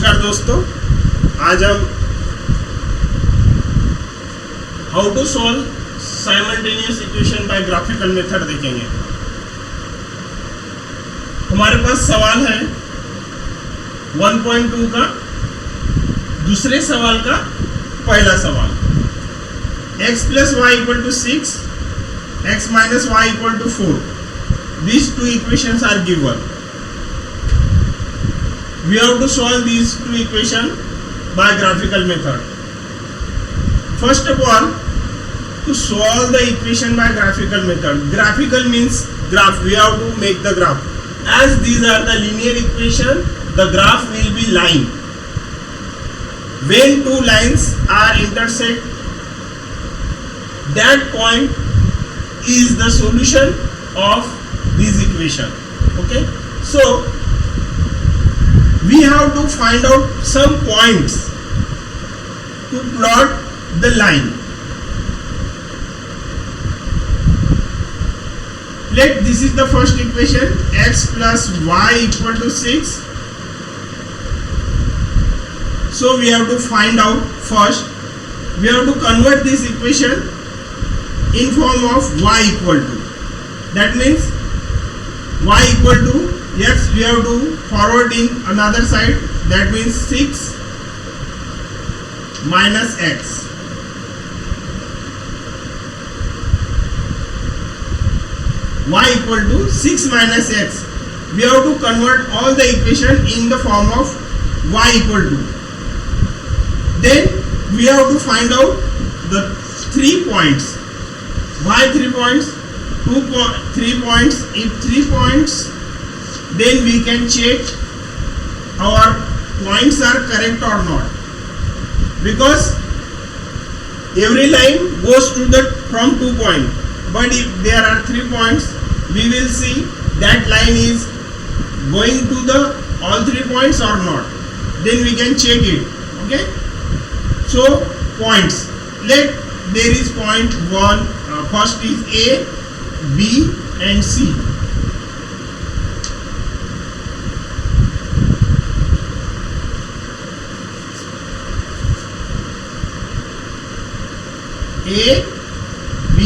नमस्कार दोस्तों, आज हम how to solve simultaneous equation by graphical method देखेंगे। हमारे पास सवाल है 1.2 का दूसरे सवाल का पहला सवाल, x plus y equal to 6, x minus y equal to 4. These two equations are given. We have to solve these two equations by graphical method. First of all, to solve the equation by graphical method, graphical means graph. We have to make the graph. As these are the linear equation, the graph will be line. When two lines are intersect, that point is the solution of this equation. Okay, so we have to find out some points to plot the line. This is the first equation, x plus y equal to 6. So we have to find out first, we have to convert this equation in form of y equal to. That means y equal to x, we have to forward in another side. That means 6 minus x. Y equal to 6 minus x. We have to convert all the equation in the form of y equal to. Then we have to find out the 3 points. Why 3 points? 3 points. If 3 points, then we can check our points are correct or not, because every line goes to the from 2 points, but if there are 3 points, we will see that line is going to the all 3 points or not, then we can check it. Okay, so points, there is point 1, first is A, B and C. A, B,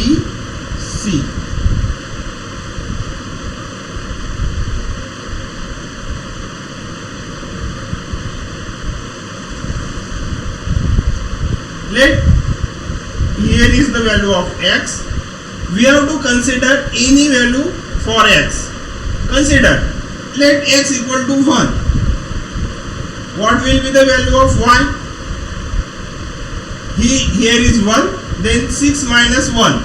C. Here is the value of x. We have to consider any value for x. Consider, let x equal to 1. What will be the value of y? Here is 1. Then 6 minus 1,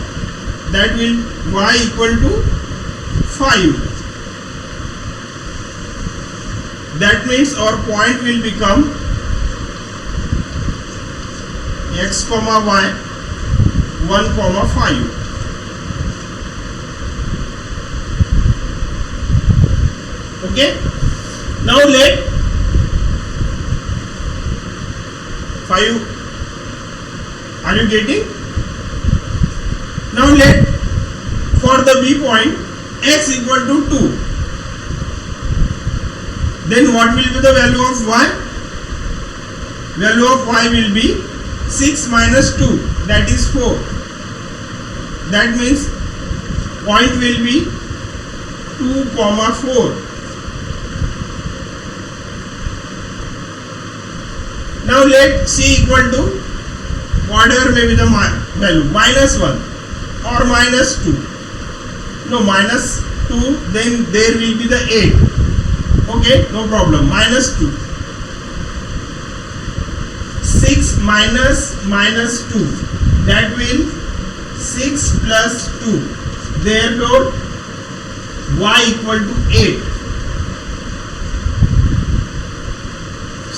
that will y equal to 5. That means our point will become x comma y 1 comma 5. Okay, now let 5, are you getting? Now let for the B point x equal to 2. Then what will be the value of y? Value of y will be 6 minus 2, that is 4. That means point will be 2 comma 4. Now let c equal to whatever may be the value, minus 1 or minus 2. No, minus 2, then there will be the 8. Okay, no problem, minus 2. 6 minus 2, that will 6 plus 2. Therefore y equal to 8.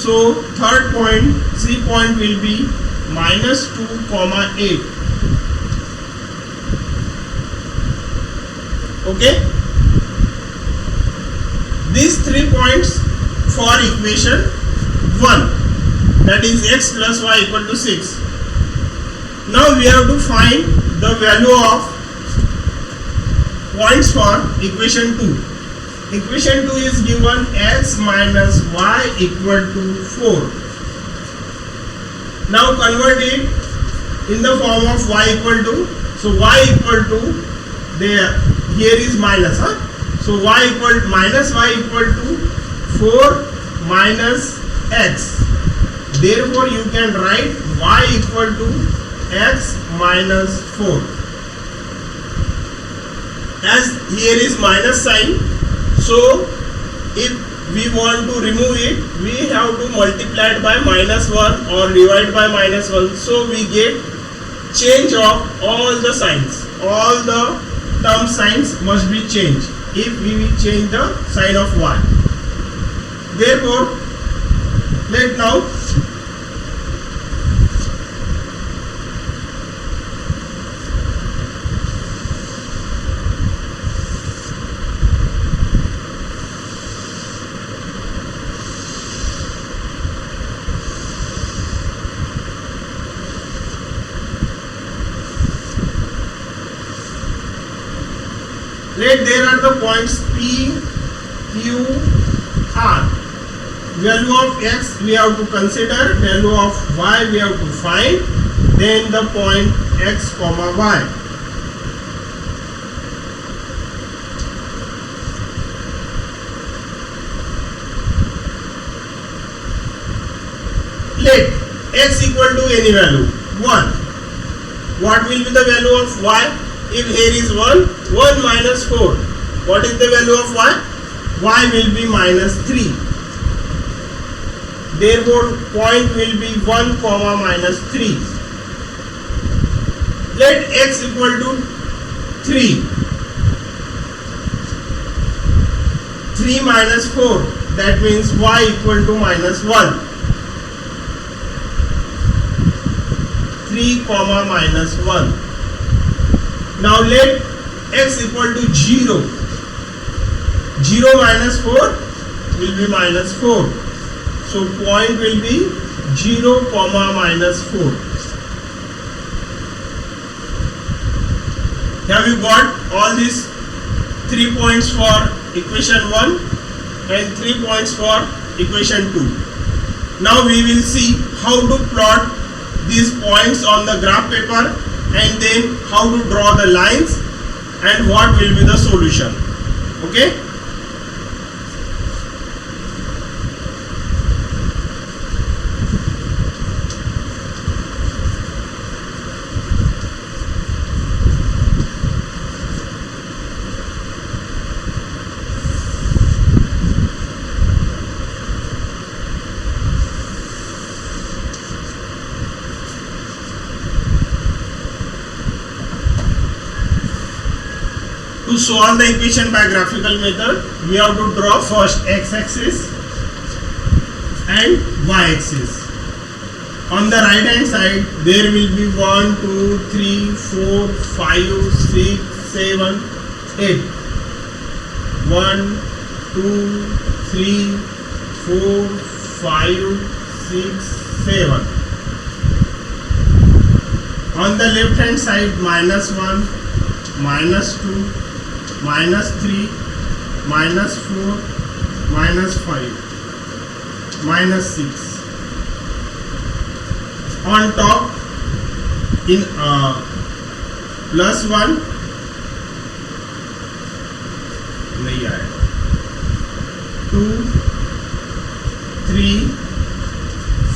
So third point, C point will be minus 2 comma 8. Okay, these 3 points for equation 1, that is x plus y equal to 6. Now we have to find the value of points for equation 2. Equation 2 is given x minus y equal to 4. Now convert it in the form of y equal to, so y equal to, there here is minus, so y equal minus y equal to 4 minus x. Therefore you can write y equal to x minus 4. As here is minus sign, so if we want to remove it, we have to multiply it by minus 1 or divide by minus 1. So we get change of all the signs. All the term signs must be changed if we will change the sign of y. Therefore, let now there are the points P, Q, R. Value of x we have to consider, value of y we have to find, then the point x comma y. Let x equal to any value 1. What will be the value of y? If here is 1, 1 minus 4. What is the value of y? Y will be minus 3. Therefore, point will be 1 comma minus 3. Let x equal to 3. 3 minus 4. That means y equal to minus 1. 3 comma minus 1. Now let x equal to 0. 0 minus 4 will be minus 4. So point will be 0 comma minus 4. Have you got all these 3 points for equation 1 and 3 points for equation 2. Now we will see how to plot these points on the graph paper, and then how to draw the lines and what will be the solution. Okay. To solve the equation by graphical method, we have to draw first x-axis and y-axis. On the right hand side, there will be 1, 2, 3, 4, 5, 6, 7, 8. 1, 2, 3, 4, 5, 6, 7. On the left hand side, minus 1, minus 2, minus 3, minus 4, minus 5, minus 6. On top, in plus 1 नहीं आया, 2, 3,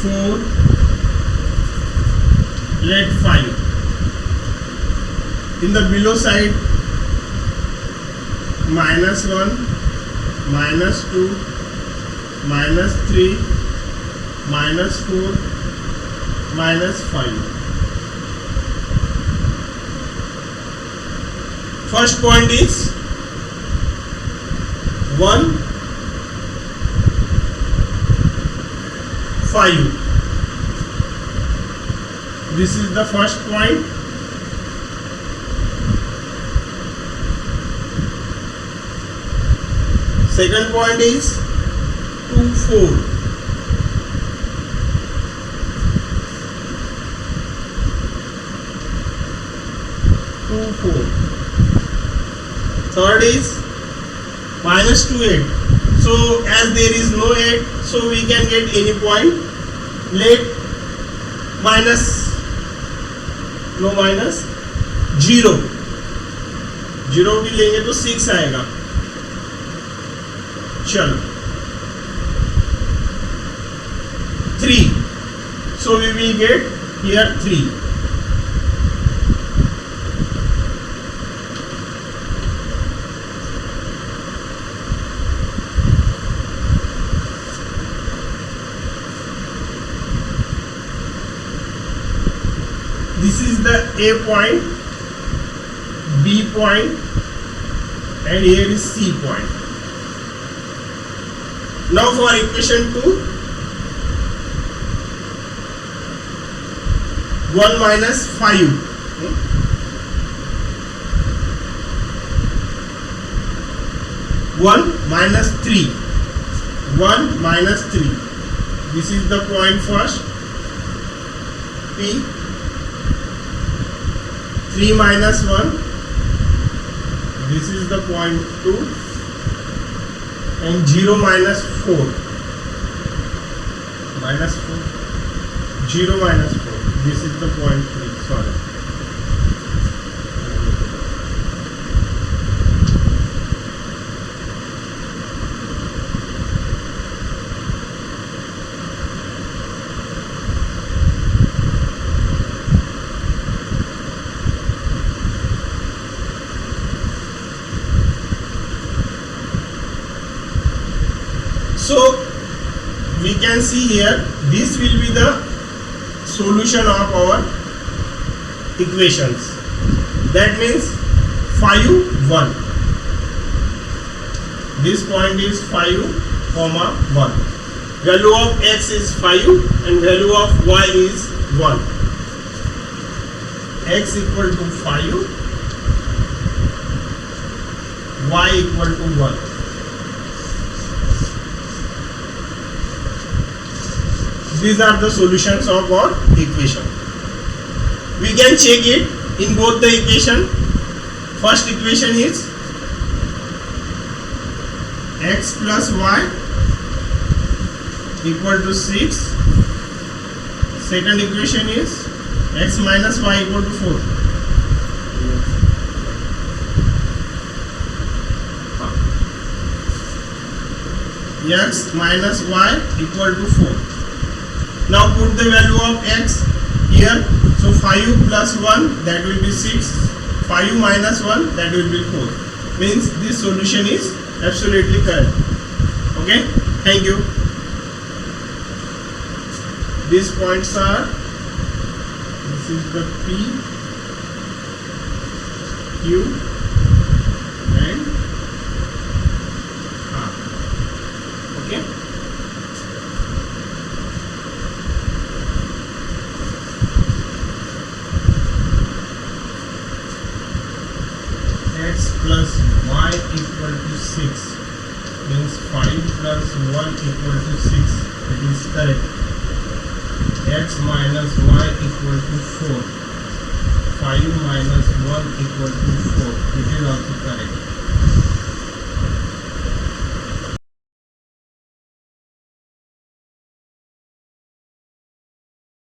4, let 5. In the below side, minus 1, minus 2, minus 3, minus 4, minus 5. First point is 1, 5. This is the first point. Second point is 2, 4. Third is minus closest to 8. So as there is no 8, so we can get any point. Let minus 0 0 भी लेंगे तो 6 आएगा. चलो 3. So we will get here 3. This is the A point, B point, and here is C point. Now for equation 2, 1 minus 5. 1 minus 3. 1 minus 3. This is the point first. P. 3 minus 1. This is the point 2. And 0 minus 4. Minus 4. 0 minus 4. This is the point 3. Sorry. So we can see here, this will be the solution of our equations. That means 5, 1. This point is 5, 1. Value of x is 5 and value of y is 1. X equal to 5, y equal to 1. These are the solutions of our equation. We can check it in both the equation. First equation is x plus y equal to 6. Second equation is x minus y equal to 4. X minus y equal to 4. Now put the value of x here. So 5 plus 1, that will be 6. 5 minus 1, that will be 4. Means this solution is absolutely correct. Okay, thank you. These points are, this is the P, Q and R. Okay. X plus y equal to 6 means 5 plus 1 equal to 6. It is correct. X minus y equal to 4. 5 minus 1 equal to 4. It is also correct.